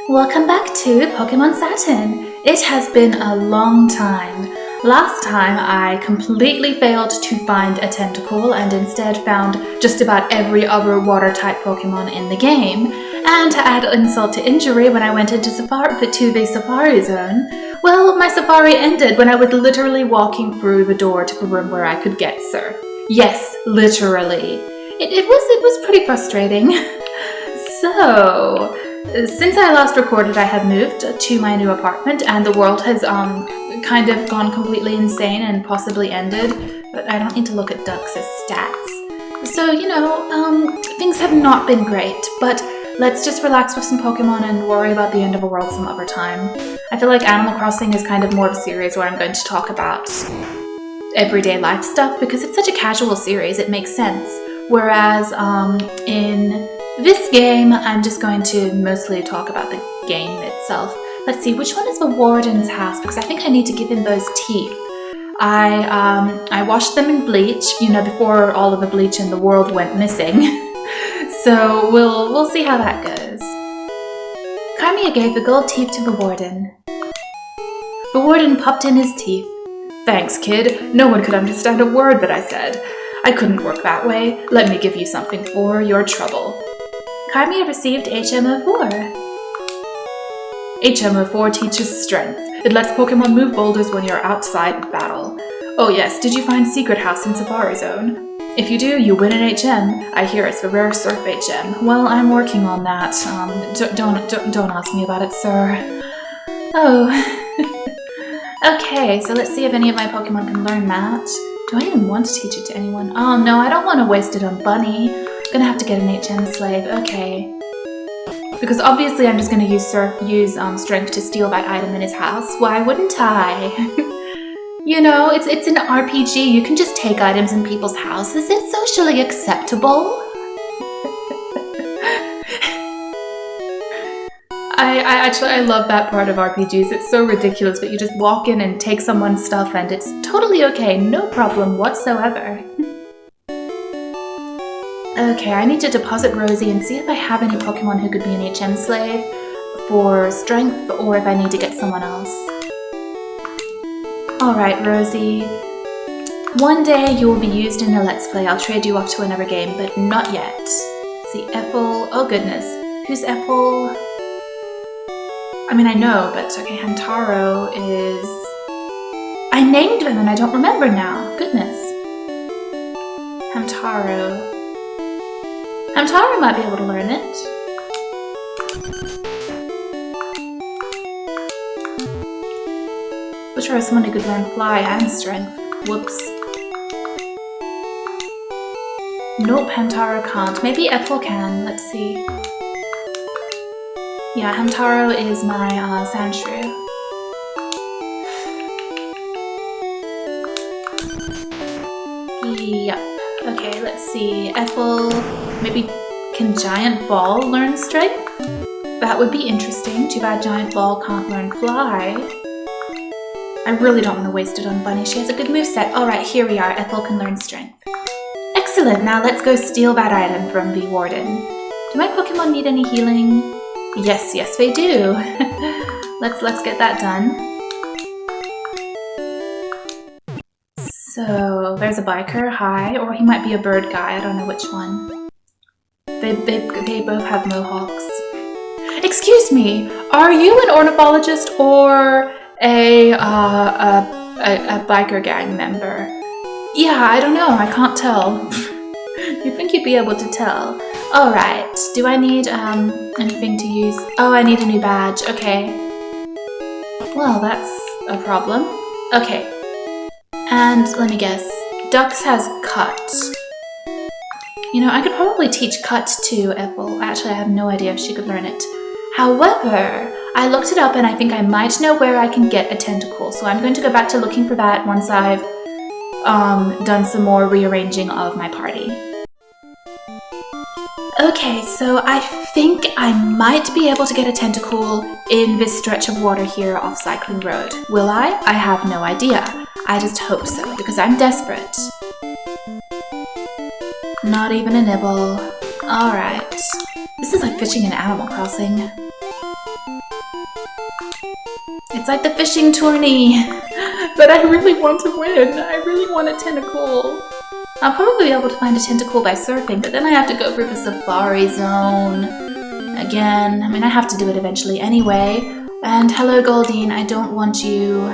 Welcome back to Pokemon Satin. It has been a long time. Last time I completely failed to find a Tentacool and instead found just about every other water-type Pokemon in the game. And to add insult to injury, when I went into the Safari Zone, well, my safari ended when I was literally walking through the door to the room where I could get Surf. Yes, literally. It was pretty frustrating. So, since I last recorded, I have moved to my new apartment and the world has kind of gone completely insane and possibly ended, but I don't need to look at Duck's stats. So, things have not been great, but let's just relax with some Pokemon and worry about the end of the world some other time. I feel like Animal Crossing is kind of more of a series where I'm going to talk about everyday life stuff because it's such a casual series, it makes sense. Whereas in this game, I'm just going to mostly talk about the game itself. Let's see, which one is the Warden's house? Because I think I need to give him those teeth. I washed them in bleach, before all of the bleach in the world went missing. So we'll see how that goes. Carmia gave the gold teeth to the Warden. The Warden popped in his teeth. Thanks, kid. No one could understand a word that I said. I couldn't work that way. Let me give you something for your trouble. Carmia received HMO4. HMO4 teaches strength. It lets Pokemon move boulders when you're outside of battle. Oh yes, did you find Secret House in Safari Zone? If you do, you win an HM. I hear it's the rare Surf HM. Well, I'm working on that. Don't ask me about it, sir. Oh. Okay, so let's see if any of my Pokemon can learn that. Do I even want to teach it to anyone? Oh no, I don't want to waste it on Bunny. I'm gonna have to get an HM slave. Okay. Because obviously I'm just gonna use strength to steal that item in his house. Why wouldn't I? It's an RPG. You can just take items in people's houses. It's socially acceptable. I love that part of RPGs. It's so ridiculous, but you just walk in and take someone's stuff and it's totally okay. No problem whatsoever. Okay, I need to deposit Rosie and see if I have any Pokemon who could be an HM slave for strength or if I need to get someone else. Alright, Rosie. One day you will be used in a Let's Play. I'll trade you off to another game, but not yet. See, Ethel. Oh goodness. Who's Ethel? I mean, I know, but okay, Hamtaro is... I named them and I don't remember now. Goodness. Hamtaro. Hamtaro might be able to learn it. Wish there was someone who could learn Fly and Strength. Whoops. Nope, Hamtaro can't. Maybe Ethel can. Let's see. Yeah, Hamtaro is my Sandshrew. Yep. Okay, let's see. Ethel, maybe can Giant Ball learn Strength? That would be interesting. Too bad Giant Ball can't learn Fly. I really don't want to waste it on Bunny. She has a good moveset. Alright, here we are. Ethel can learn Strength. Excellent! Now let's go steal that item from the Warden. Do my Pokemon need any healing? Yes, they do. Let's get that done. So, there's a biker, hi, or he might be a bird guy, I don't know which one. They both have mohawks. Excuse me, are you an ornithologist or a biker gang member? Yeah, I don't know, I can't tell. You'd think you'd be able to tell. Alright, do I need anything to use? Oh, I need a new badge, okay. Well, that's a problem. Okay. And let me guess, Dux has Cut. I could probably teach Cut to Ethel. Actually, I have no idea if she could learn it. However, I looked it up and I think I might know where I can get a Tentacool. So I'm going to go back to looking for that once I've done some more rearranging of my party. Okay, so I think I might be able to get a Tentacool in this stretch of water here off Cycling Road. Will I? I have no idea. I just hope so, because I'm desperate. Not even a nibble. Alright. This is like fishing in Animal Crossing. It's like the fishing tourney. But I really want to win. I really want a Tentacool. I'll probably be able to find a Tentacool by surfing, but then I have to go through the safari zone again. I mean, I have to do it eventually anyway. And hello, Goldine, I don't want you.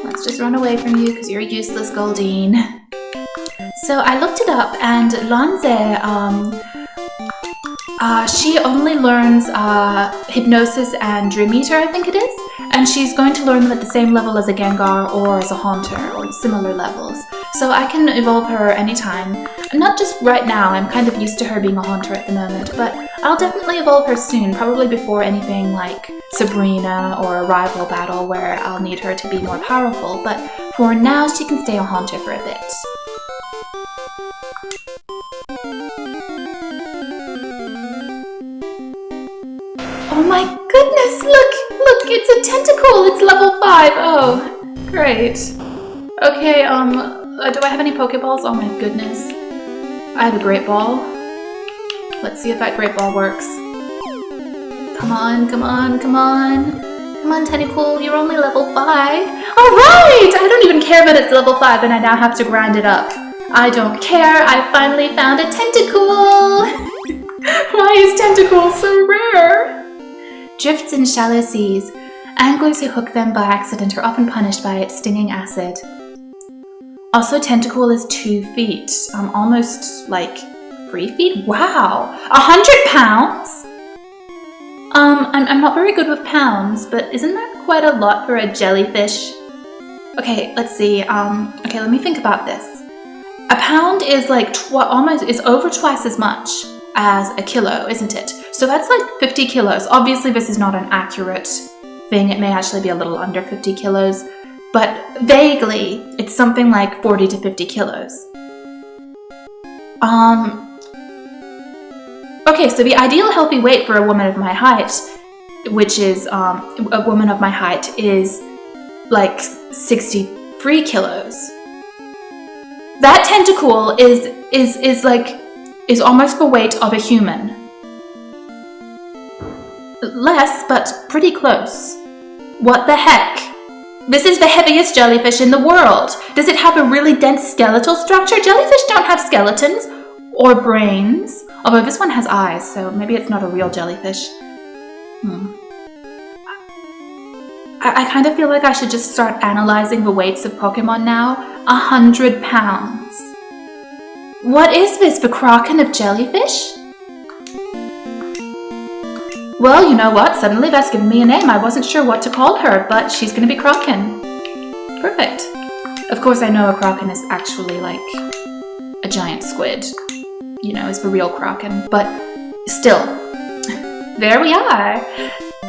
Let's just run away from you because you're useless, Goldine. So I looked it up, and Lanze, she only learns Hypnosis and Dream Eater, I think it is. And she's going to learn them at the same level as a Gengar or as a Haunter, or similar levels. So I can evolve her anytime. Not just right now, I'm kind of used to her being a Haunter at the moment, but I'll definitely evolve her soon, probably before anything like Sabrina or a rival battle where I'll need her to be more powerful. But for now, she can stay a Haunter for a bit. Oh my goodness, look, it's a Tentacool, it's level 5, oh, great. Okay, do I have any Pokeballs? Oh my goodness. I have a Great Ball. Let's see if that Great Ball works. Come on, come on, come on. Come on, Tentacool, you're only level 5. Alright! I don't even care that it's level 5 and I now have to grind it up. I don't care, I finally found a Tentacool! Why is Tentacool so rare? Drifts in shallow seas. Anglers who hook them by accident are often punished by its stinging acid. Also, Tentacool is 2 feet. Almost like 3 feet? Wow! 100 pounds? I'm not very good with pounds, but isn't that quite a lot for a jellyfish? Okay, let's see. Okay, let me think about this. A pound is like is over twice as much as a kilo, isn't it? So that's like 50 kilos. Obviously, this is not an accurate thing. It may actually be a little under 50 kilos, but vaguely, it's something like 40 to 50 kilos. Okay, so the ideal healthy weight for a woman of my height, which is, a woman of my height is like 63 kilos. That Tentacool is almost the weight of a human. Less, but pretty close. What the heck? This is the heaviest jellyfish in the world. Does it have a really dense skeletal structure? Jellyfish don't have skeletons or brains. Although this one has eyes, so maybe it's not a real jellyfish. I kind of feel like I should just start analyzing the weights of Pokemon now. 100 pounds. What is this, the Kraken of jellyfish? Well, you know what? Suddenly that's given me a name. I wasn't sure what to call her, but she's gonna be Kraken. Perfect. Of course, I know a Kraken is actually like a giant squid. You know, it's the real Kraken, but still. There we are.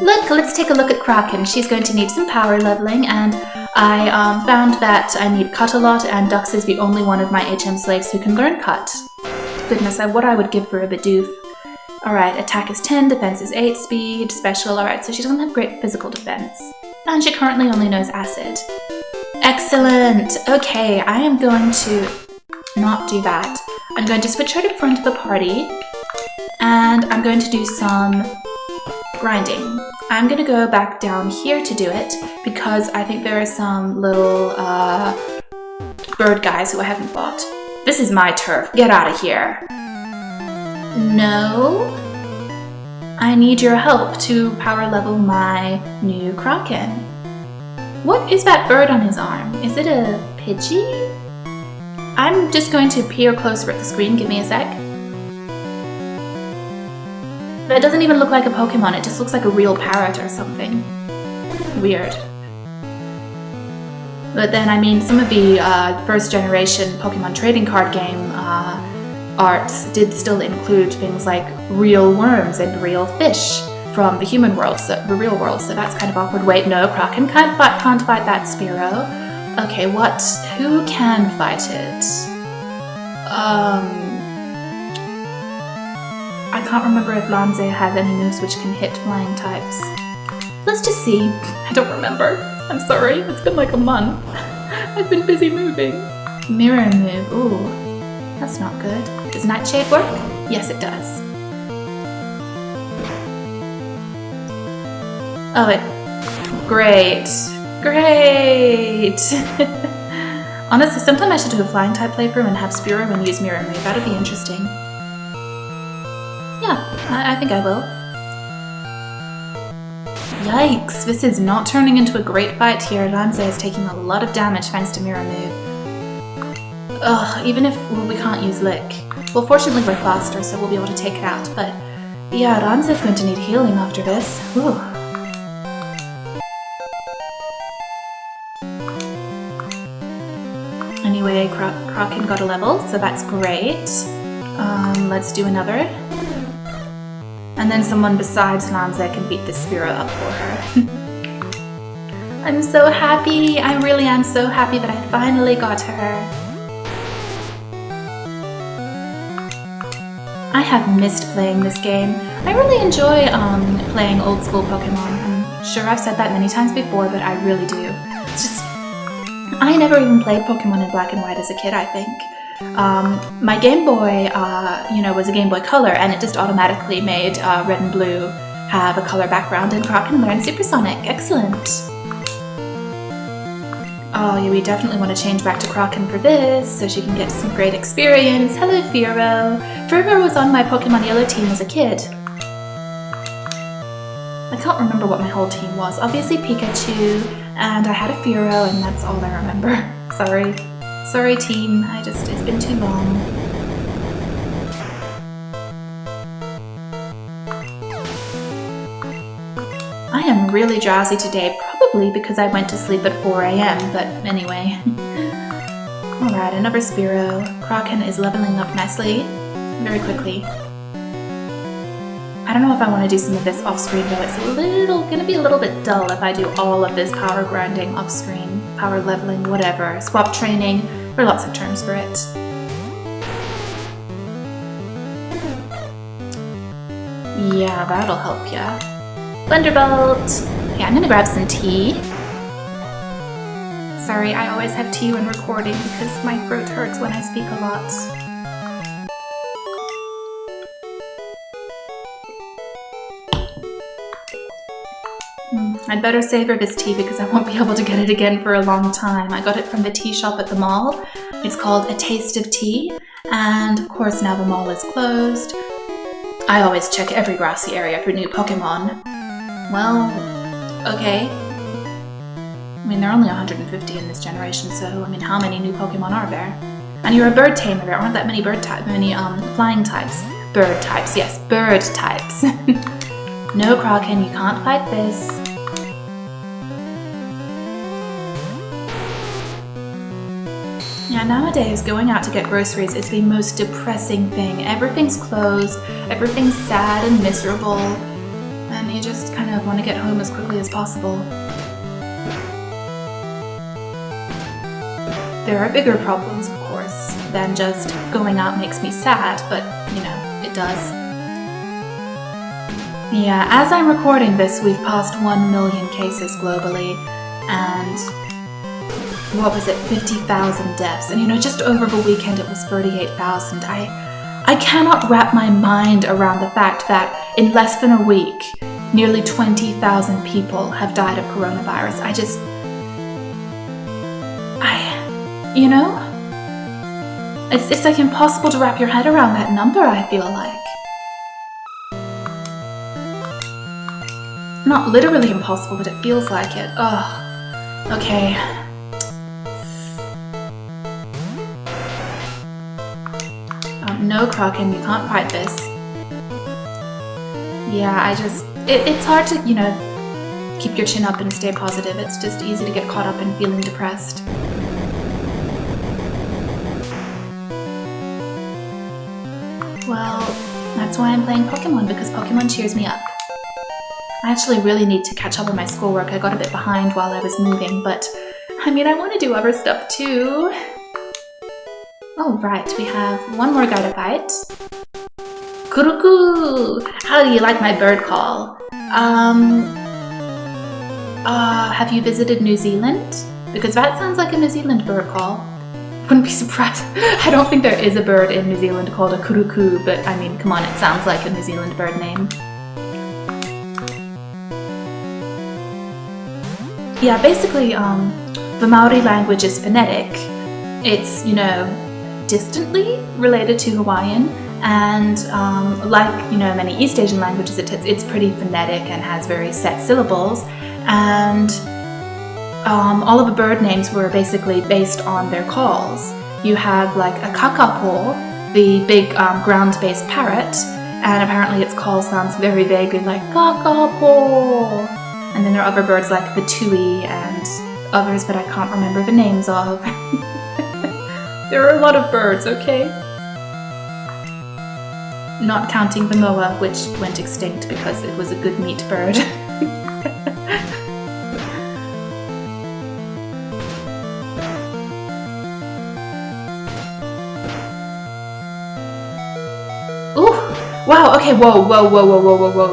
Look, let's take a look at Kraken. She's going to need some power leveling, and I found that I need Cut a lot, and Dux is the only one of my HM slaves who can learn Cut. Goodness, what I would give for a Bidoof. Alright, attack is 10, defense is 8, speed, special. Alright, so she doesn't have great physical defense. And she currently only knows acid. Excellent! Okay, I am going to not do that. I'm going to switch her to front of the party. And I'm going to do some grinding. I'm going to go back down here to do it because I think there are some little bird guys who I haven't fought. This is my turf. Get out of here. No, I need your help to power level my new Kraken. What is that bird on his arm? Is it a Pidgey? I'm just going to peer closer at the screen. Give me a sec. That doesn't even look like a Pokemon. It just looks like a real parrot or something. Weird. But then, I mean, some of the first generation Pokemon trading card game arts did still include things like real worms and real fish from the human world, so the real world, so that's kind of awkward. Wait, no, Kraken can't fight that Spearow. Okay, who can fight it? I can't remember if Lanze has any moves which can hit flying types. Let's just see. I don't remember. I'm sorry, it's been like a month. I've been busy moving. Mirror move, ooh. That's not good. Does Nightshade work? Yes, it does. Oh, great. Great! Honestly, sometime I should do a flying type playthrough and have Spearow and use Mirror Move. That'd be interesting. Yeah, I think I will. Yikes, this is not turning into a great fight here. Lanza is taking a lot of damage thanks to Mirror Move. Ugh, even if we can't use Lick. Well, fortunately we're faster, so we'll be able to take it out, but yeah, Lanza is going to need healing after this. Whew. Anyway, Kraken got a level, so that's great. Let's do another. And then someone besides Lanza can beat this Spearow up for her. I'm so happy! I really am so happy that I finally got her. I have missed playing this game. I really enjoy playing old school Pokemon. I'm sure I've said that many times before, but I really do. It's just, I never even played Pokemon in black and white as a kid, I think. My Game Boy, was a Game Boy Color, and it just automatically made red and blue have a color background, and Kraken learned Supersonic. Excellent! Oh yeah, we definitely want to change back to Kraken for this, so she can get some great experience. Hello, Fearow! Fearow was on my Pokemon Yellow team as a kid. I can't remember what my whole team was. Obviously Pikachu, and I had a Fearow, and that's all I remember. Sorry. Sorry, team. It's been too long. I am really drowsy today, probably because I went to sleep at 4 AM, but anyway. Alright, another Spearow. Kraken is leveling up nicely, very quickly. I don't know if I want to do some of this off-screen though. It's gonna be a little bit dull if I do all of this power grinding off-screen, power leveling, whatever, swap training. There are lots of terms for it. Yeah, that'll help ya. Thunderbolt! Okay, I'm gonna grab some tea. Sorry, I always have tea when recording because my throat hurts when I speak a lot. I'd better savor this tea because I won't be able to get it again for a long time. I got it from the tea shop at the mall. It's called A Taste of Tea, and of course now the mall is closed. I always check every grassy area for new Pokemon. Well, okay. I mean, there are only 150 in this generation, so I mean, how many new Pokemon are there? And you're a bird tamer. There aren't that many flying types. Bird types, yes, bird types. No, Kraken, you can't fight this. Yeah, nowadays, going out to get groceries is the most depressing thing. Everything's closed, everything's sad and miserable, and you just kind of want to get home as quickly as possible. There are bigger problems, of course, than just going out makes me sad, but, it does. Yeah, as I'm recording this, we've passed 1 million cases globally, and what was it, 50,000 deaths, and just over the weekend it was 38,000. I cannot wrap my mind around the fact that in less than a week, nearly 20,000 people have died of coronavirus. It's like impossible to wrap your head around that number, I feel like. Not literally impossible, but it feels like it. Ugh. Okay. No, Kraken, you can't fight this. Yeah, it's hard to, keep your chin up and stay positive. It's just easy to get caught up in feeling depressed. Well, that's why I'm playing Pokemon, because Pokemon cheers me up. I actually really need to catch up on my schoolwork. I got a bit behind while I was moving, but I want to do other stuff too. Oh, right, we have one more guy to fight. Kuruku! How do you like my bird call? Have you visited New Zealand? Because that sounds like a New Zealand bird call. Wouldn't be surprised. I don't think there is a bird in New Zealand called a kuruku, but come on, it sounds like a New Zealand bird name. Yeah, basically, the Maori language is phonetic. It's, you know, distantly related to Hawaiian, and like, you know, many East Asian languages, it's pretty phonetic and has very set syllables, and all of the bird names were basically based on their calls. You have like a kakapo, the big ground-based parrot, and apparently its call sounds very vaguely like kakapo. And then there are other birds like the tui and others that I can't remember the names of. There are a lot of birds, okay? Not counting the moa, which went extinct because it was a good meat bird. Ooh! Wow, okay, whoa,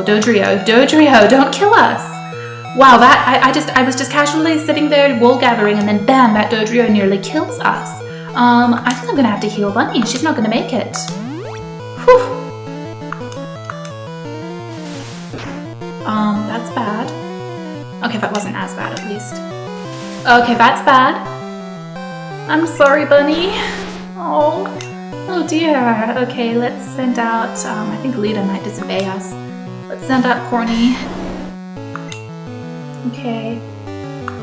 Dodrio, don't kill us! Wow, that, I was just casually sitting there, wool gathering, and then bam, that Dodrio nearly kills us. I think I'm gonna have to heal Bunny. She's not gonna make it. Whew. That's bad. Okay, that wasn't as bad at least. Okay, that's bad. I'm sorry, Bunny. Oh dear. Okay, let's send out, I think Lita might disobey us. Let's send out Corny. Okay.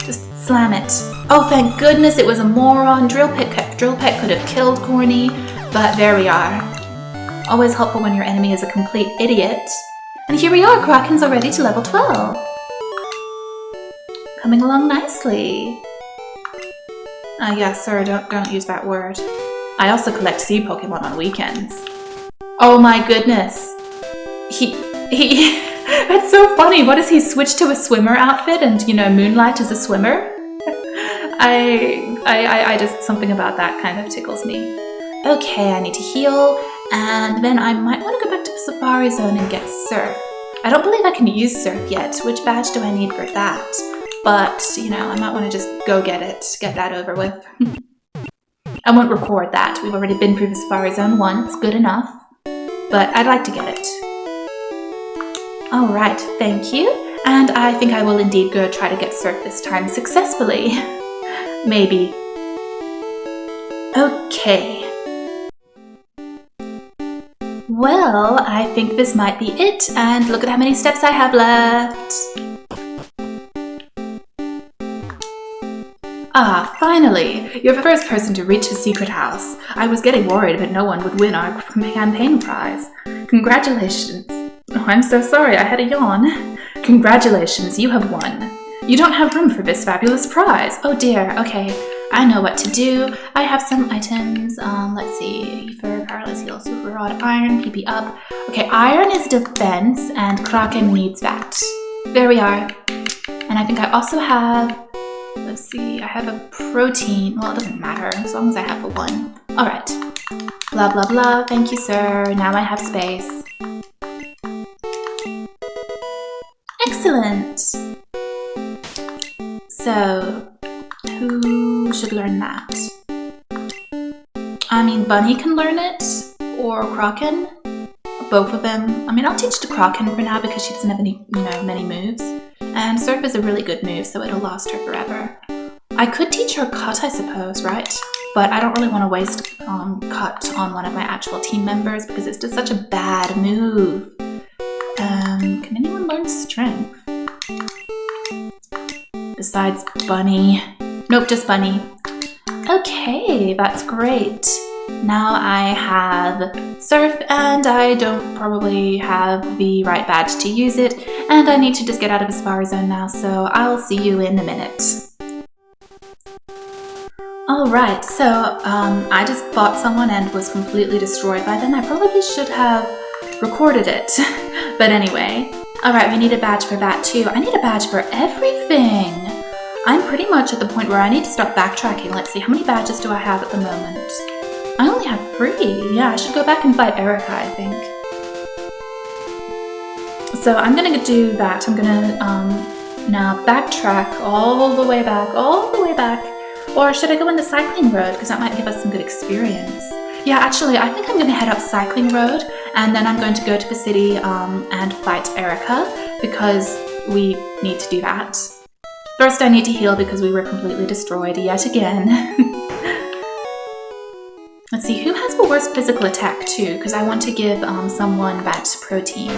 Just slam it. Oh, thank goodness it was a moron. Drill Pet could have killed Corny, but there we are. Always helpful when your enemy is a complete idiot. And here we are, Kraken's already to level 12. Coming along nicely. Yes, sir, don't use that word. I also collect sea Pokemon on weekends. Oh my goodness. He that's so funny. What does he switch to a swimmer outfit and, you know, moonlight as a swimmer? I just, something about that kind of tickles me. Okay, I need to heal, and then I might want to go back to the Safari Zone and get Surf. I don't believe I can use Surf yet. Which badge do I need for that? But, you know, I might want to just go get that over with. I won't record that. We've already been through the Safari Zone once, good enough. But I'd like to get it. Alright, thank you. And I think I will indeed go try to get Surf this time successfully. Maybe. Okay. Well, I think this might be it, and look at how many steps I have left. Ah, finally! You're the first person to reach the secret house. I was getting worried that no one would win our campaign prize. Congratulations. Oh, I'm so sorry, I had a yawn. Congratulations, you have won. You don't have room for this fabulous prize. Oh dear, okay. I know what to do. I have some items. Let's see. Ether, Paralyze Heal, Super Rod, Iron, PP up. Okay, Iron is defense, and Kraken needs that. There we are. And I think I also have, let's see, I have a protein. Well, it doesn't matter, as long as I have the one. Alright. Blah, blah, blah. Thank you, sir. Now I have space. Excellent! So, who should learn that? I mean, Bunny can learn it, or Kraken. Both of them. I mean, I'll teach to Kraken for now because she doesn't have any, you know, many moves. And Surf is a really good move, so it'll last her forever. I could teach her Cut, I suppose, right? But I don't really want to waste Cut on one of my actual team members because it's just such a bad move. Can anyone learn Strength? Besides Bunny. Nope, just Bunny. Okay, that's great. Now I have Surf, and I don't probably have the right badge to use it, and I need to just get out of the Safari Zone now, so I'll see you in a minute. Alright, so I just fought someone and was completely destroyed by them. I probably should have recorded it, but anyway. Alright, we need a badge for that too. I need a badge for everything! I'm pretty much at the point where I need to start backtracking. Let's see, how many badges do I have at the moment? I only have 3. Yeah, I should go back and fight Erica, I think. So I'm gonna do that. I'm gonna now backtrack all the way back. Or should I go on the cycling road? Because that might give us some good experience. Yeah, actually, I think I'm gonna head up cycling road, and then I'm going to go to the city and fight Erica, because we need to do that. First, I need to heal because we were completely destroyed yet again. Let's see, who has the worst physical attack too? Because I want to give someone that protein.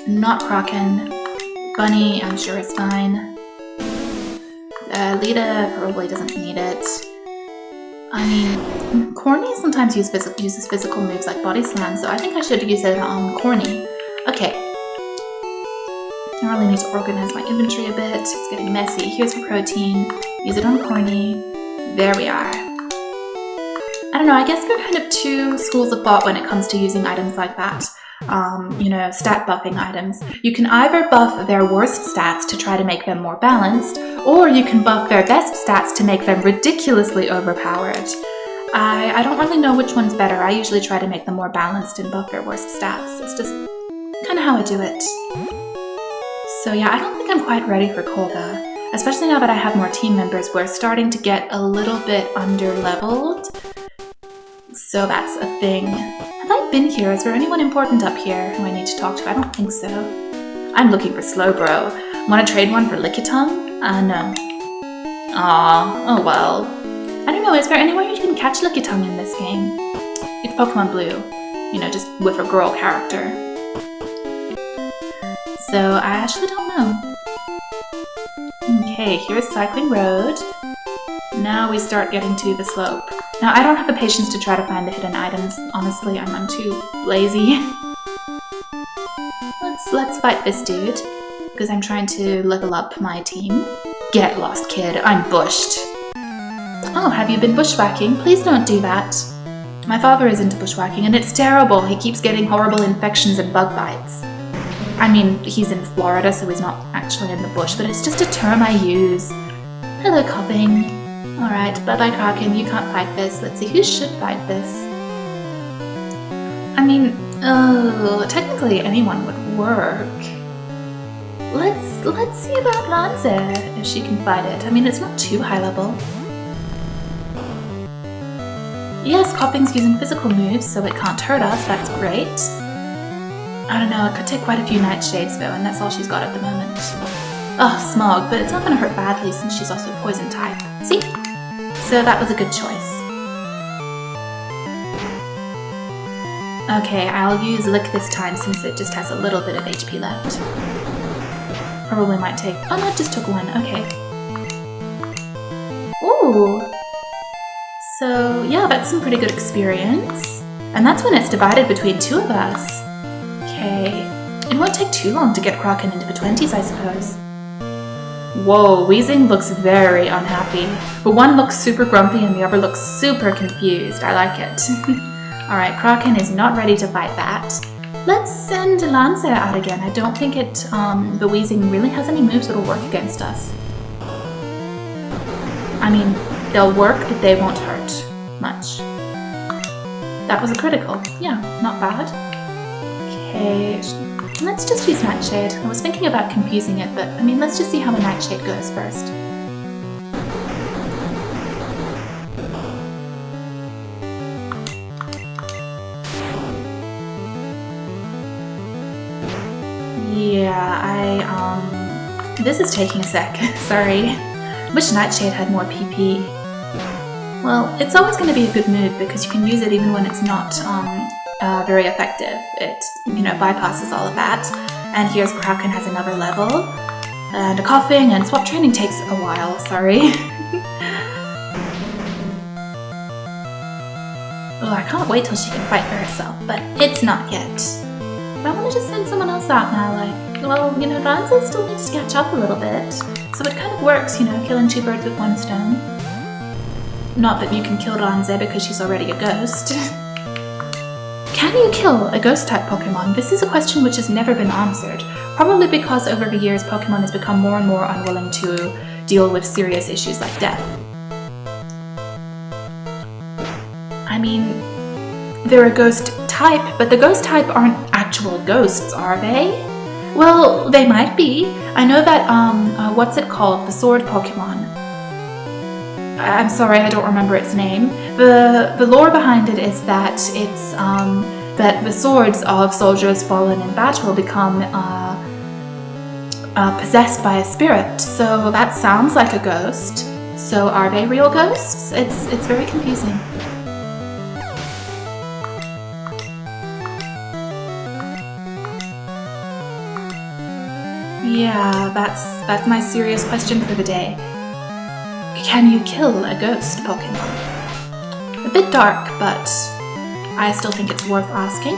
Not Kraken. Bunny, I'm sure it's fine. Lita probably doesn't need it. I mean, Corny sometimes uses physical moves like body slam, so I think I should use it on Corny. Okay. I really need to organize my inventory a bit. It's getting messy. Here's your protein. Use it on Corny. There we are. I don't know, I guess there are kind of two schools of thought when it comes to using items like that. You know, stat buffing items. You can either buff their worst stats to try to make them more balanced, or you can buff their best stats to make them ridiculously overpowered. I don't really know which one's better. I usually try to make them more balanced and buff their worst stats. It's just kind of how I do it. So yeah, I don't think I'm quite ready for Kolga, especially now that I have more team members. We're starting to get a little bit under-leveled. So that's a thing. Have I been here? Is there anyone important up here who I need to talk to? I don't think so. I'm looking for Slowbro. Want to trade one for Lickitung? No. Aw, oh well. I don't know, is there anywhere you can catch Lickitung in this game? It's Pokemon Blue. You know, just with a girl character. So, I actually don't know. Okay, here's Cycling Road. Now we start getting to the slope. Now, I don't have the patience to try to find the hidden items. Honestly, I'm too lazy. Let's fight this dude, because I'm trying to level up my team. Get lost, kid. I'm bushed. Oh, have you been bushwhacking? Please don't do that. My father is into bushwhacking, and it's terrible. He keeps getting horrible infections and bug bites. I mean, he's in Florida, so he's not actually in the bush, but it's just a term I use. Hello, Coughing. Alright, bye-bye Kraken, you can't fight this. Let's see, who should fight this? I mean, technically anyone would work. Let's see about Lanza, if she can fight it. I mean, it's not too high level. Yes, Coughing's using physical moves, so it can't hurt us, that's great. I don't know, it could take quite a few nightshades though, and that's all she's got at the moment. Oh, Smog, but it's not going to hurt badly since she's also poison type. See? So that was a good choice. Okay, I'll use Lick this time since it just has a little bit of HP left. Probably might take... Oh no, it just took one. Okay. Ooh! So, yeah, that's some pretty good experience. And that's when it's divided between two of us. Okay. It won't take too long to get Kraken into the 20s, I suppose. Whoa, Weezing looks very unhappy. But one looks super grumpy and the other looks super confused. I like it. Alright, Kraken is not ready to fight that. Let's send Lanza out again. I don't think the Weezing really has any moves that'll work against us. I mean, they'll work, but they won't hurt much. That was a critical. Yeah, not bad. Okay, let's just use Nightshade. I was thinking about confusing it, but I mean, let's just see how the Nightshade goes first. Yeah, this is taking a sec. Sorry. Wish Nightshade had more PP. Well, it's always going to be a good move because you can use it even when it's not very effective. It, you know, bypasses all of that. And here's Kraken has another level. And a Coughing, and swap training takes a while, sorry. Oh, I can't wait till she can fight for herself, but it's not yet. But I want to just send someone else out now, like, well, you know, Lanza still needs to catch up a little bit. So it kind of works, you know, killing two birds with one stone. Not that you can kill Lanza because she's already a ghost. Can you kill a ghost-type Pokemon? This is a question which has never been answered, probably because over the years Pokemon has become more and more unwilling to deal with serious issues like death. I mean, they're a ghost type, but the ghost type aren't actual ghosts, are they? Well, they might be. I know that, what's it called? The sword Pokemon. I'm sorry, I don't remember its name. The lore behind it is that it's, that the swords of soldiers fallen in battle become, possessed by a spirit, so that sounds like a ghost. So are they real ghosts? It's very confusing. Yeah, that's my serious question for the day. Can you kill a ghost Pokemon? A bit dark, but I still think it's worth asking.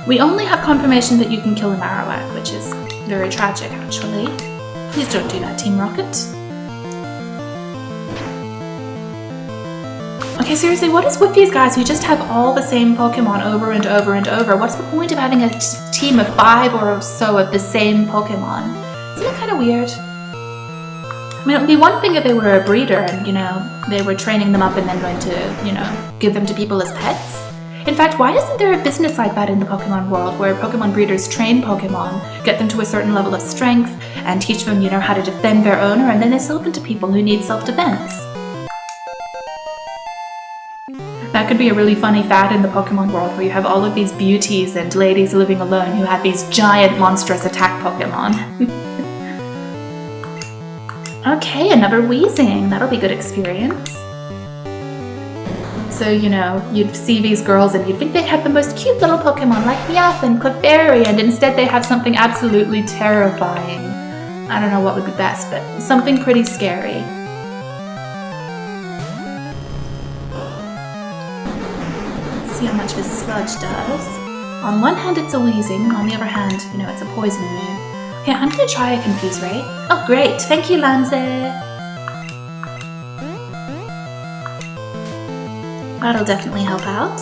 We only have confirmation that you can kill a Marowak, which is very tragic, actually. Please don't do that, Team Rocket. Okay, seriously, what is with these guys who just have all the same Pokemon over and over and over? What's the point of having a team of 5 or so of the same Pokemon? Isn't it kind of weird? I mean, it would be one thing if they were a breeder and, you know, they were training them up and then going to, you know, give them to people as pets. In fact, why isn't there a business like that in the Pokemon world where Pokemon breeders train Pokemon, get them to a certain level of strength, and teach them, you know, how to defend their owner, and then they sell them to people who need self-defense? That could be a really funny fad in the Pokemon world where you have all of these beauties and ladies living alone who have these giant monstrous attack Pokemon. Okay, another Weezing. That'll be good experience. So, you know, you'd see these girls and you'd think they have the most cute little Pokemon like Meowth and Clefairy, and instead they have something absolutely terrifying. I don't know what would be best, but something pretty scary. See how much this sludge does. On one hand it's a Weezing, on the other hand, you know, it's a poison move. Okay, I'm gonna try a Confuse Ray. Oh great, thank you Lanze! That'll definitely help out.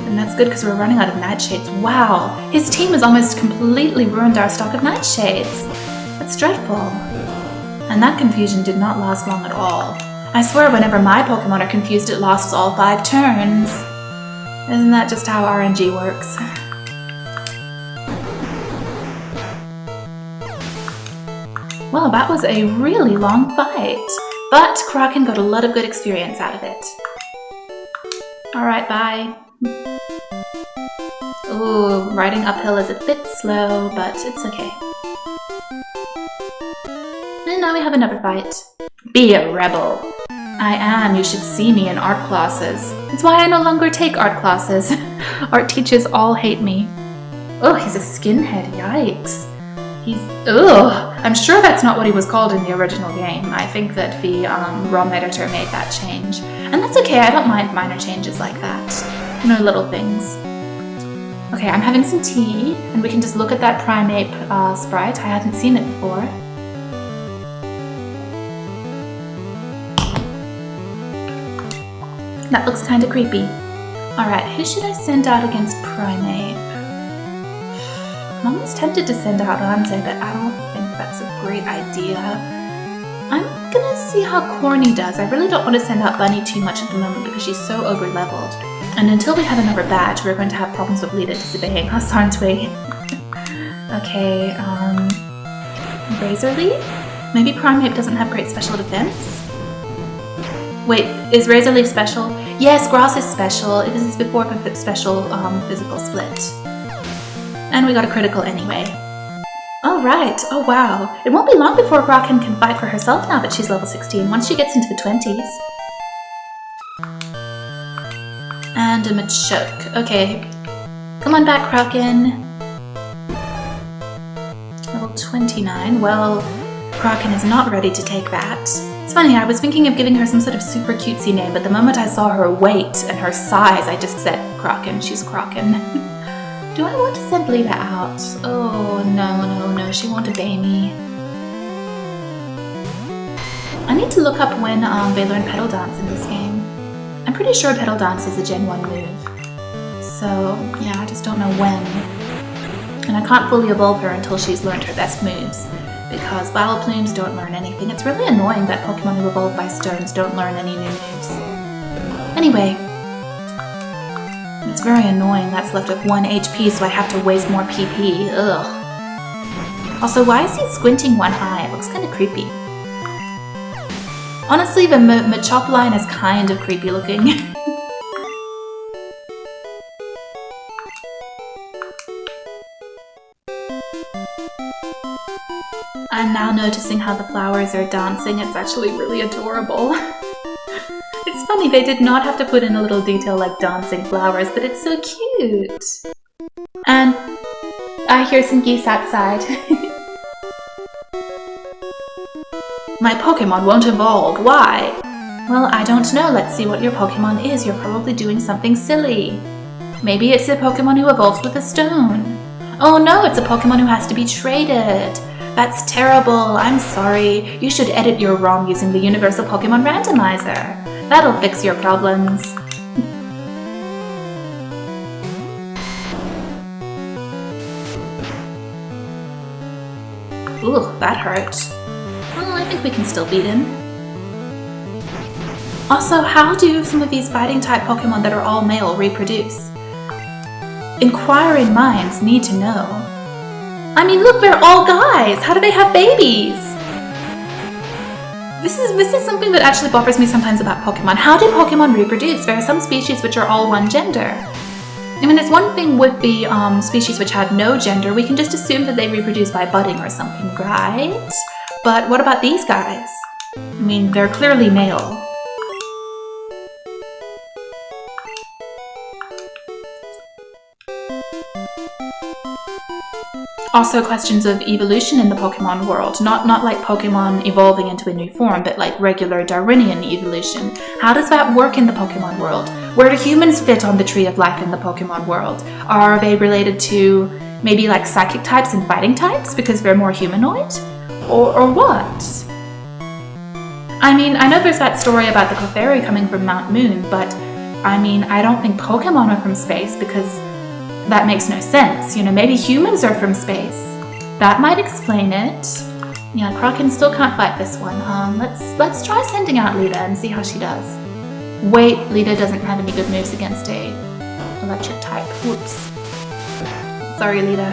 And that's good because we're running out of Nightshades. Wow, his team has almost completely ruined our stock of Nightshades. That's dreadful. And that confusion did not last long at all. I swear whenever my Pokemon are confused it lasts all 5 turns. Isn't that just how RNG works? Well, that was a really long fight, but Kraken got a lot of good experience out of it. Alright, bye. Ooh, riding uphill is a bit slow, but it's okay. And now we have another fight. Be a rebel. I am. You should see me in art classes. It's why I no longer take art classes. Art teachers all hate me. Oh, he's a skinhead. Yikes. Ugh. I'm sure that's not what he was called in the original game. I think that the ROM editor made that change. And that's okay. I don't mind minor changes like that. You know, little things. Okay, I'm having some tea, and we can just look at that Primeape sprite. I hadn't seen it before. That looks kind of creepy. Alright, who should I send out against Primeape? I'm almost tempted to send out Lanze, but I don't think that's a great idea. I'm gonna see how Corny does. I really don't want to send out Bunny too much at the moment because she's so over-leveled. And until we have another badge, we're going to have problems with Lita disobeying us, aren't we? Okay, Razor Leaf? Maybe Primeape doesn't have great special defense? Wait, is Razor Leaf special? Yes, Grass is special. This is before the special physical split. And we got a critical anyway. Alright, oh wow. It won't be long before Kraken can fight for herself now that she's level 16, once she gets into the 20s. And a Machoke. Okay. Come on back, Kraken. Level 29. Well, Kraken is not ready to take that. It's funny, I was thinking of giving her some sort of super cutesy name, but the moment I saw her weight and her size, I just said, Kraken, she's Kraken. Do I want to send Lita out? Oh, no, she won't obey me. I need to look up when they learn Petal Dance in this game. I'm pretty sure Petal Dance is a Gen 1 move. So, yeah, I just don't know when. And I can't fully evolve her until she's learned her best moves. Because Vileplumes don't learn anything. It's really annoying that Pokemon who evolve by stones don't learn any new moves. Anyway, it's very annoying that's left with 1 HP, so I have to waste more PP. Ugh. Also, why is he squinting one eye? It looks kind of creepy. Honestly, the Machop line is kind of creepy looking. I'm now noticing how the flowers are dancing. It's actually really adorable. It's funny, they did not have to put in a little detail like dancing flowers, but it's so cute. And I hear some geese outside. My Pokemon won't evolve. Why? Well, I don't know. Let's see what your Pokemon is. You're probably doing something silly. Maybe it's a Pokemon who evolves with a stone. Oh no, it's a Pokemon who has to be traded. That's terrible. I'm sorry. You should edit your ROM using the Universal Pokemon Randomizer. That'll fix your problems. Ooh, that hurt. Well, I think we can still beat him. Also, how do some of these fighting-type Pokemon that are all male reproduce? Inquiring minds need to know. I mean, look, they're all guys! How do they have babies? This is something that actually bothers me sometimes about Pokemon. How do Pokemon reproduce? There are some species which are all one gender. I mean, it's one thing with the species which have no gender. We can just assume that they reproduce by budding or something, right? But what about these guys? I mean, they're clearly male. Also questions of evolution in the Pokemon world. Not like Pokemon evolving into a new form, but like regular Darwinian evolution. How does that work in the Pokemon world? Where do humans fit on the tree of life in the Pokemon world? Are they related to maybe like psychic types and fighting types because they're more humanoid? Or what? I mean, I know there's that story about the Clefairy coming from Mount Moon, but I mean, I don't think Pokemon are from space because that makes no sense. You know, maybe humans are from space. That might explain it. Yeah, Kraken still can't fight this one. Let's try sending out Lita and see how she does. Wait, Lita doesn't have any good moves against a electric type. Whoops. Sorry, Lita.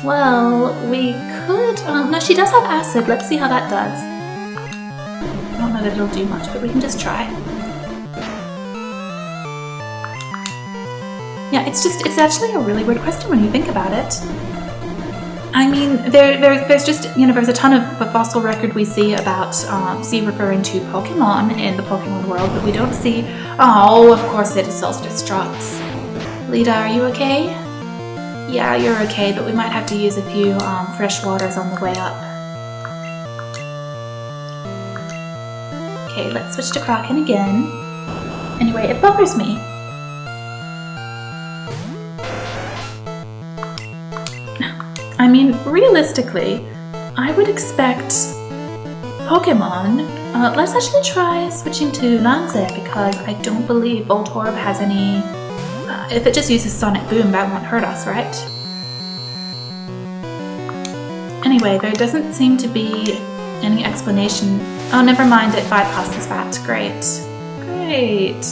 Well, we could... no, she does have acid. Let's see how that does. I don't know that it'll do much, but we can just try. Yeah, it's actually a really weird question when you think about it. I mean, there's just, you know, there's a ton of the fossil record we see about, referring to Pokemon in the Pokemon world, but we don't see, oh, of course it is Solstice Drops. Lita, are you okay? Yeah, you're okay, but we might have to use a few, fresh waters on the way up. Okay, let's switch to Kraken again. Anyway, it bothers me. I mean, realistically, I would expect Pokemon. Let's actually try switching to Lanze because I don't believe Voltorb has any... if it just uses Sonic Boom, that won't hurt us, right? Anyway, there doesn't seem to be any explanation. Oh, never mind, it bypasses that. Great. Great.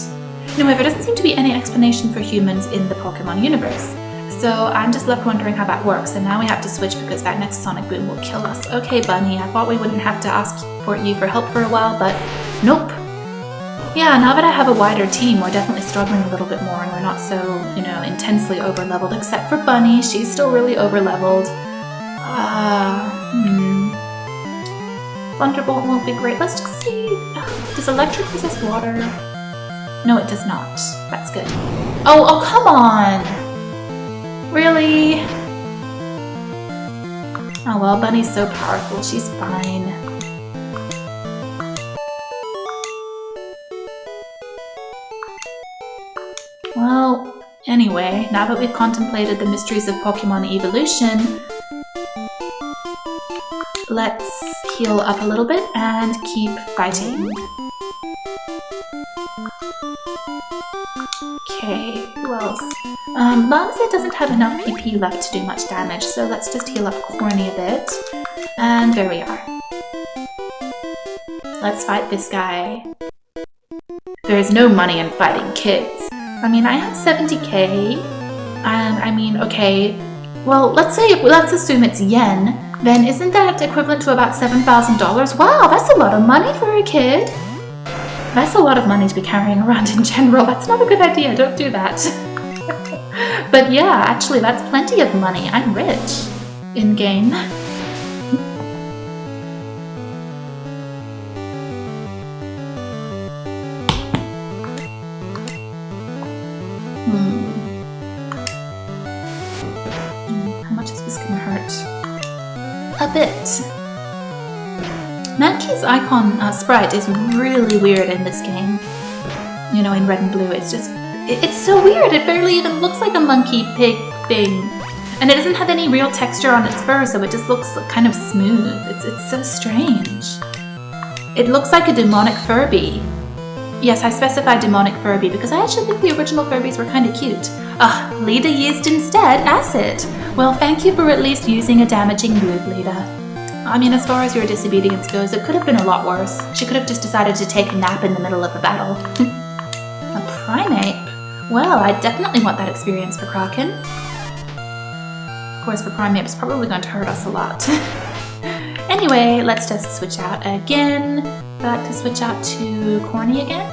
Anyway, there doesn't seem to be any explanation for humans in the Pokemon universe. So I'm just left wondering how that works, and now we have to switch because that next Sonic Boom will kill us. Okay, Bunny, I thought we wouldn't have to ask you for help for a while, but nope. Yeah, now that I have a wider team, we're definitely struggling a little bit more, and we're not so, you know, intensely over-leveled, except for Bunny. She's still really over-leveled. Thunderbolt won't be great. Let's just see. Does electric resist water? No, it does not. That's good. Oh, come on! Really? Oh well, Bunny's so powerful, she's fine. Well, anyway, now that we've contemplated the mysteries of Pokemon evolution, let's heal up a little bit and keep fighting. Okay, who else? Lanze doesn't have enough PP left to do much damage, so let's just heal up Corny a bit. And there we are. Let's fight this guy. There's no money in fighting kids. I mean, I have 70k, and I mean, okay, well, let's assume it's yen, then isn't that equivalent to about $7,000? Wow, that's a lot of money for a kid. That's a lot of money to be carrying around in general. That's not a good idea, don't do that. But yeah, actually, that's plenty of money. I'm rich in-game. How much is this gonna hurt? A bit. Mankey's icon sprite is really weird in this game. You know, in red and blue, it's just, it's so weird. It barely even looks like a monkey pig thing. And it doesn't have any real texture on its fur, so it just looks kind of smooth. It's so strange. It looks like a demonic Furby. Yes, I specified demonic Furby because I actually think the original Furbies were kind of cute. Lida used instead acid. Well, thank you for at least using a damaging move, Lida. I mean, as far as your disobedience goes, it could have been a lot worse. She could have just decided to take a nap in the middle of a battle. A primate? Well, I definitely want that experience for Kraken. Of course, for primate, it's probably going to hurt us a lot. Anyway, let's just switch out again. I'd like to switch out to Corny again.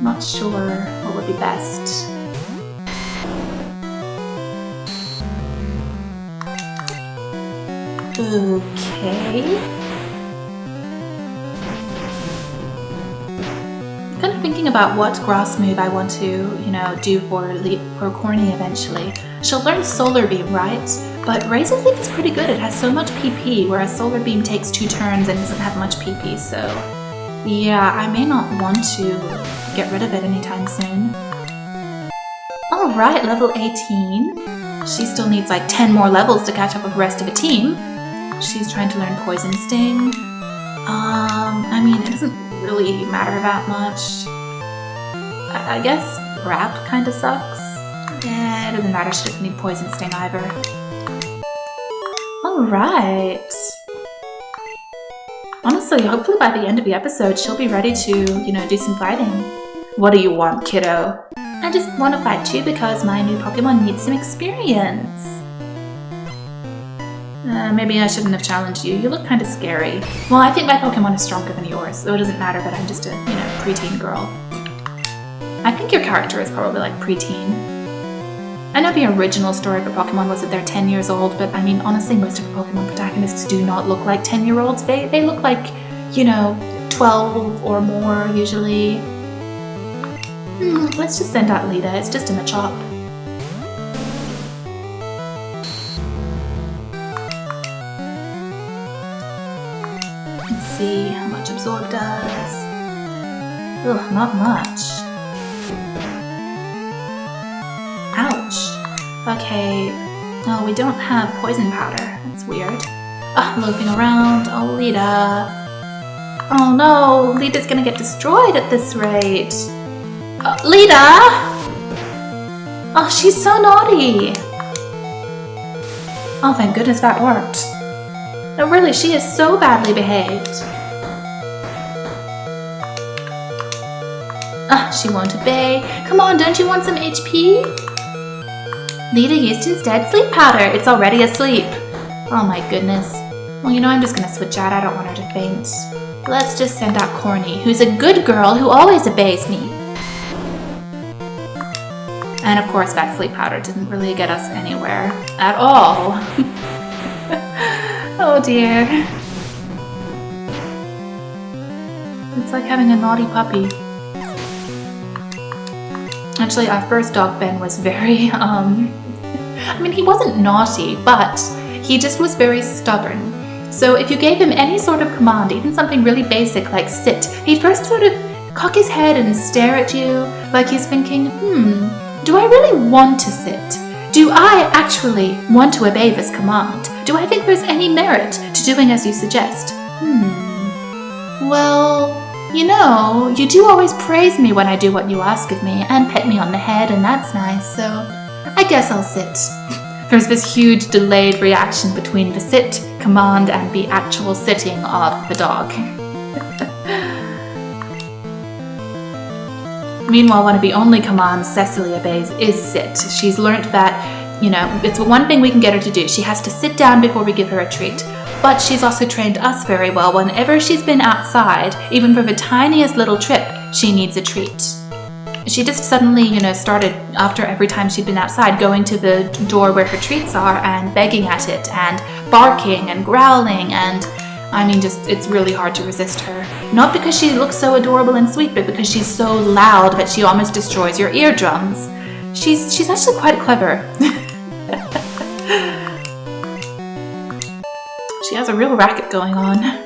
Not sure what would be best. Okay. I'm kind of thinking about what grass move I want to, do for Corny eventually. She'll learn Solar Beam, right? But Razor Leaf is pretty good. It has so much PP, whereas Solar Beam takes 2 turns and doesn't have much PP, so yeah, I may not want to get rid of it anytime soon. Alright, level 18. She still needs like 10 more levels to catch up with the rest of the team. She's trying to learn Poison Sting. I mean, it doesn't really matter that much. I guess Wrap kind of sucks. Yeah, it doesn't matter, she doesn't need Poison Sting either. Alright. Honestly, hopefully by the end of the episode, she'll be ready to, do some fighting. What do you want, kiddo? I just want to fight you because my new Pokemon needs some experience. Maybe I shouldn't have challenged you. You look kind of scary. Well, I think my Pokemon is stronger than yours, so it doesn't matter that I'm just a, preteen girl. I think your character is probably like preteen. I know the original story for Pokemon was that they're 10 years old, but I mean, honestly, most of the Pokemon protagonists do not look like 10-year-olds. They look like, 12 or more, usually. Let's just send out Lida. It's just a Machop. Let's see how much Absorb does. Ugh, not much. Ouch. Okay. Oh, we don't have Poison Powder. That's weird. Looping around. Oh, Lida. Oh no, Lida's gonna get destroyed at this rate. Lida! Oh, she's so naughty. Oh, thank goodness that worked. No, really, she is so badly behaved. She won't obey. Come on, don't you want some HP? Lida used instead Sleep Powder. It's already asleep. Oh my goodness. Well, I'm just gonna switch out. I don't want her to faint. Let's just send out Corny, who's a good girl who always obeys me. And of course, that Sleep Powder didn't really get us anywhere at all. Oh dear. It's like having a naughty puppy. Actually, our first dog, Ben, was very, I mean, he wasn't naughty, but he just was very stubborn. So if you gave him any sort of command, even something really basic like sit, he'd first sort of cock his head and stare at you like he's thinking, do I really want to sit? Do I actually want to obey this command? Do I think there's any merit to doing as you suggest? Well, you do always praise me when I do what you ask of me and pet me on the head, and that's nice, so I guess I'll sit. There's this huge delayed reaction between the sit command and the actual sitting of the dog. Meanwhile, one of the only commands Cecily obeys is sit. She's learnt that, it's the one thing we can get her to do. She has to sit down before we give her a treat. But she's also trained us very well. Whenever she's been outside, even for the tiniest little trip, she needs a treat. She just suddenly, started, after every time she'd been outside, going to the door where her treats are and begging at it and barking and growling and I mean, just, it's really hard to resist her. Not because she looks so adorable and sweet, but because she's so loud that she almost destroys your eardrums. She's actually quite clever. She has a real racket going on.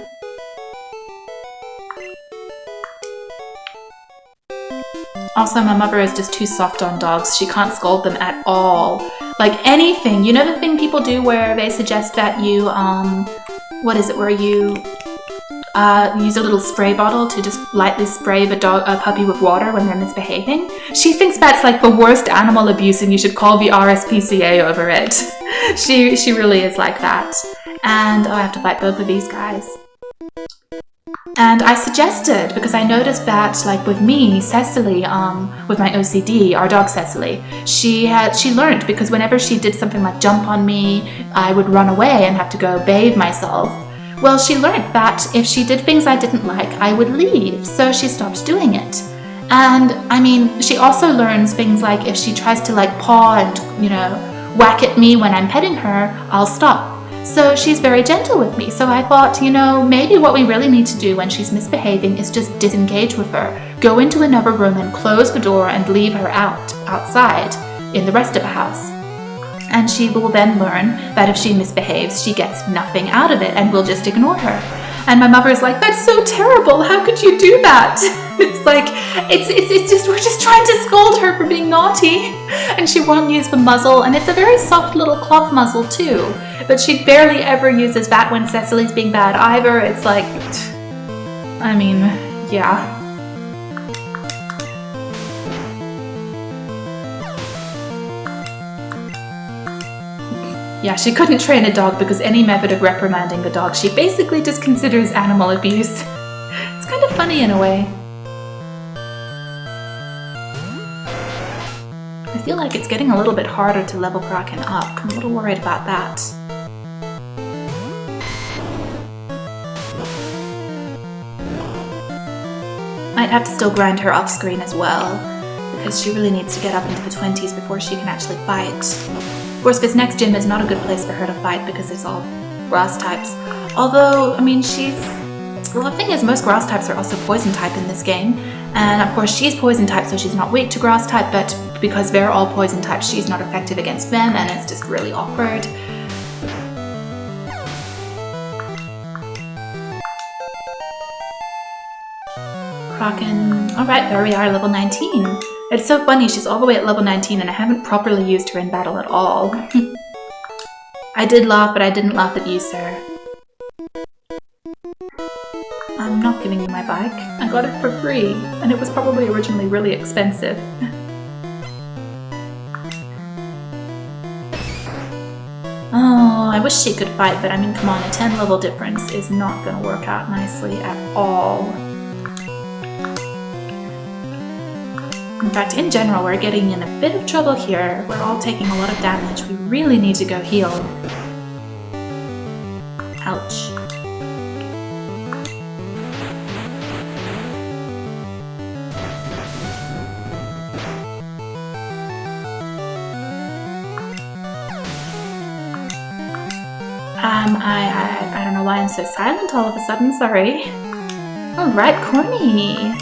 Also, my mother is just too soft on dogs. She can't scold them at all. Like anything. You know the thing people do where they suggest that you, what is it, where you use a little spray bottle to just lightly spray a puppy with water when they're misbehaving? She thinks that's like the worst animal abuse and you should call the RSPCA over it. She really is like that. And oh, I have to fight both of these guys. And I suggested, because I noticed that, like with me, Cecily, with my OCD, our dog Cecily, she learned, because whenever she did something like jump on me, I would run away and have to go bathe myself. Well, she learned that if she did things I didn't like, I would leave, so she stopped doing it. And, I mean, she also learns things like if she tries to like paw and, you know, whack at me when I'm petting her, I'll stop. So she's very gentle with me. So I thought, you know, maybe what we really need to do when she's misbehaving is just disengage with her. Go into another room and close the door and leave her outside in the rest of the house. And she will then learn that if she misbehaves, she gets nothing out of it and will just ignore her. And my mother is like, that's so terrible. How could you do that? It's like, it's just, we're just trying to scold her for being naughty. And she won't use the muzzle. And it's a very soft little cloth muzzle too. But she barely ever uses that when Cecily's being bad either. It's like, I mean, yeah. Yeah, she couldn't train a dog because any method of reprimanding the dog she basically just considers animal abuse. It's kind of funny in a way. I feel like it's getting a little bit harder to level Kraken up. I'm a little worried about that. Might have to still grind her off screen as well, because she really needs to get up into the 20s before she can actually fight. Of course, this next gym is not a good place for her to fight because it's all grass types. Although, I mean, well, the thing is, most grass types are also poison type in this game. And of course, she's poison type, so she's not weak to grass type, but because they're all poison type, she's not effective against them, and it's just really awkward. Kraken. Alright, there we are, level 19. It's so funny, she's all the way at level 19 and I haven't properly used her in battle at all. I did laugh, but I didn't laugh at you, sir. I'm not giving you my bike. I got it for free, and it was probably originally really expensive. Oh, I wish she could fight, but I mean, come on, a 10 level difference is not gonna work out nicely at all. In fact, in general, we're getting in a bit of trouble here. We're all taking a lot of damage. We really need to go heal. Ouch. I don't know why I'm so silent all of a sudden, sorry. Alright, Corny.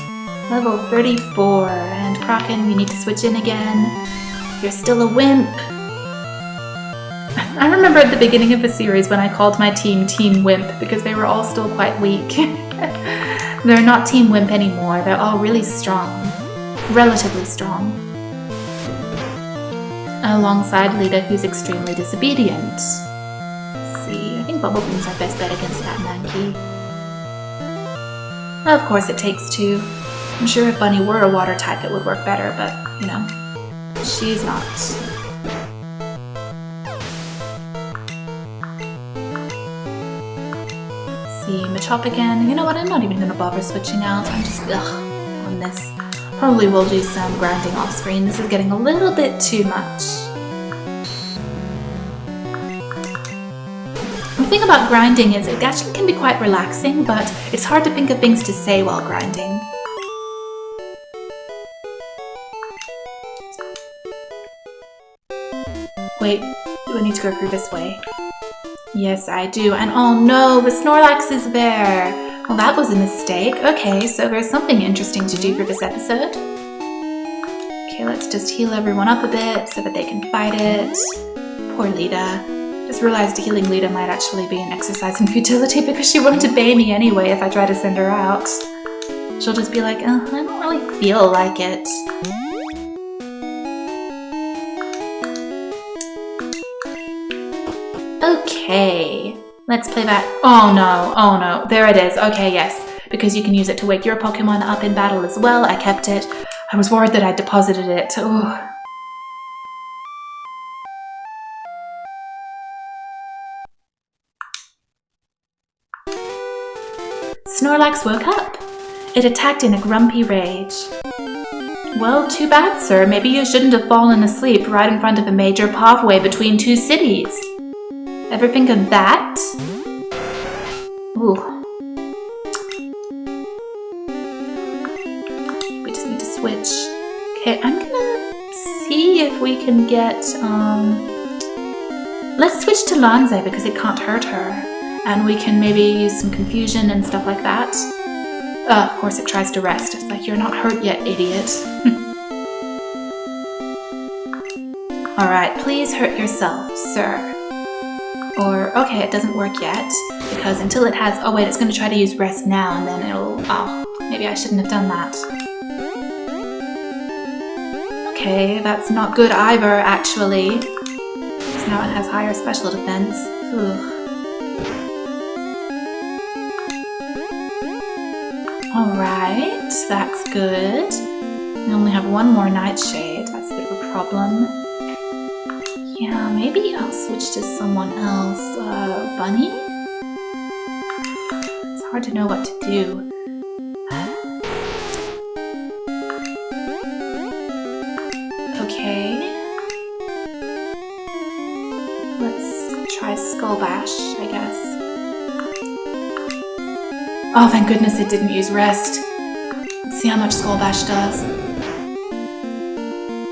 Level 34, and Kraken, you need to switch in again. You're still a wimp. I remember at the beginning of the series when I called my team Team Wimp because they were all still quite weak. They're not Team Wimp anymore, they're all really strong. Relatively strong. Alongside Lita, who's extremely disobedient. Let's see, I think Bubble Beam's our best bet against that Mankey. Of course it takes two. I'm sure if Bunny were a water type it would work better, but, you know, she's not. Let's see, Machop again. You know what, I'm not even going to bother switching out. I'm just, on this. Probably will do some grinding off screen. This is getting a little bit too much. The thing about grinding is it actually can be quite relaxing, but it's hard to think of things to say while grinding. Wait, do I need to go through this way? Yes, I do. And oh no, the Snorlax is there. Well, that was a mistake. Okay, so there's something interesting to do for this episode. Okay, let's just heal everyone up a bit so that they can fight it. Poor Lita. Just realized healing Lita might actually be an exercise in futility because she won't obey me anyway if I try to send her out. She'll just be like, I don't really feel like it. Okay, let's play that. Oh no, there it is. Okay, yes, because you can use it to wake your Pokemon up in battle as well. I kept it. I was worried that I deposited it. Oh. Snorlax woke up. It attacked in a grumpy rage. Well, too bad, sir. Maybe you shouldn't have fallen asleep right in front of a major pathway between two cities. Ever think of that? Ooh. We just need to switch. Okay, I'm gonna see if we can get, let's switch to Lanze because it can't hurt her. And we can maybe use some confusion and stuff like that. Of course it tries to rest. It's like, you're not hurt yet, idiot. Alright, please hurt yourself, sir. Or, okay, it doesn't work yet, because until it has, oh wait, it's going to try to use rest now, and then it'll, oh, maybe I shouldn't have done that. Okay, that's not good either, actually. Because now it has higher special defense. Ugh. Alright, that's good. We only have one more Nightshade, that's a bit of a problem. Yeah, maybe I'll switch to someone else. Bunny? It's hard to know what to do. Okay. Let's try Skull Bash, I guess. Oh, thank goodness it didn't use rest. Let's see how much Skull Bash does.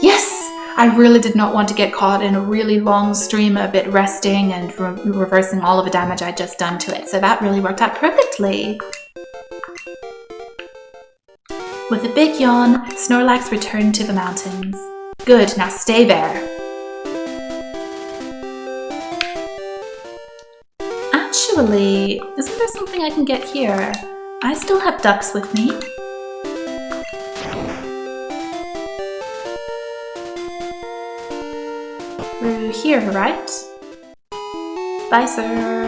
Yes! I really did not want to get caught in a really long stream of it resting and reversing all of the damage I'd just done to it, so that really worked out perfectly. With a big yawn, Snorlax returned to the mountains. Good, now stay there. Actually, isn't there something I can get here? I still have ducks with me. Through here, right? Bye, sir.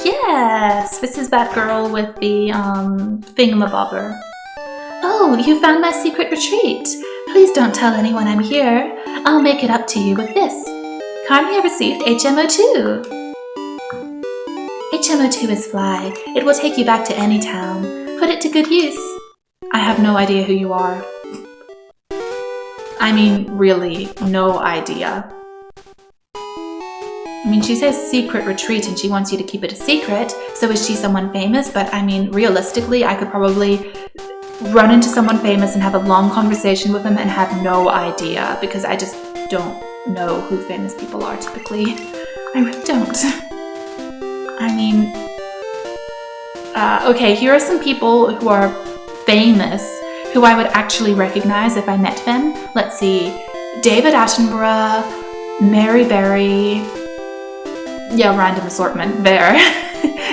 Yes, this is that girl with the thingamabobber. Oh, you found my secret retreat. Please don't tell anyone I'm here. I'll make it up to you with this. Kindly received HMO2. HMO2 is Fly. It will take you back to any town. Put it to good use. I have no idea who you are. I mean, really, no idea. I mean, she says secret retreat and she wants you to keep it a secret, so is she someone famous? But I mean, realistically, I could probably run into someone famous and have a long conversation with them and have no idea, because I just don't know who famous people are typically. I really don't. I mean, okay, here are some people who are famous who I would actually recognize if I met them. Let's see, David Attenborough, Mary Berry, yeah, random assortment there.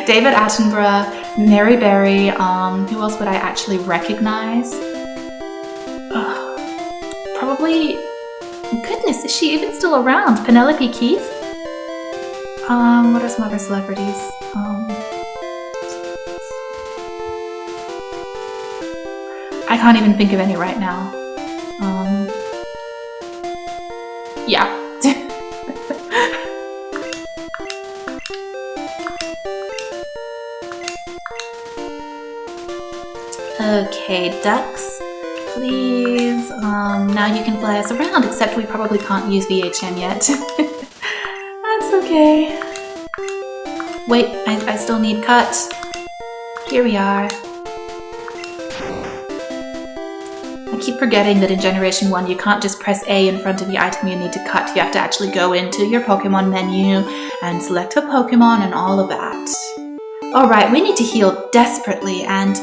David Attenborough, Mary Berry, who else would I actually recognize? Probably, goodness, is she even still around? Penelope Keith? What are some other celebrities? I can't even think of any right now. Yeah. Okay, ducks, please. Now you can fly us around, except we probably can't use VHN yet. That's okay. Wait, I still need cut. Here we are. I keep forgetting that in Generation 1 you can't just press A in front of the item you need to cut. You have to actually go into your Pokemon menu and select a Pokemon and all of that. Alright, we need to heal desperately, and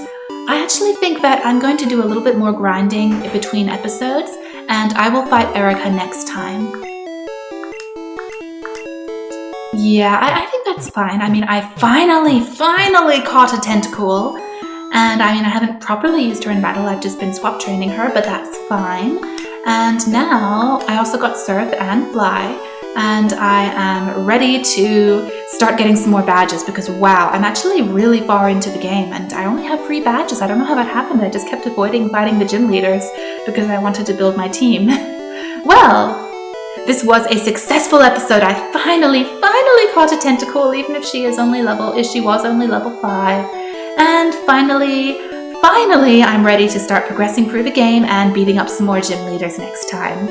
I actually think that I'm going to do a little bit more grinding in between episodes, and I will fight Erica next time. Yeah, I think that's fine. I mean, I finally caught a Tentacool. And I mean, I haven't properly used her in battle. I've just been swap training her, but that's fine. And now I also got Surf and Fly. And I am ready to start getting some more badges because wow, I'm actually really far into the game and I only have 3 badges. I don't know how that happened. I just kept avoiding fighting the gym leaders because I wanted to build my team. Well, this was a successful episode. I finally caught a Tentacool, even if she was only level 5. And finally, I'm ready to start progressing through the game and beating up some more gym leaders next time.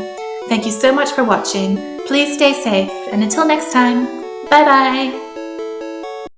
Thank you so much for watching. Please stay safe, and until next time, bye bye!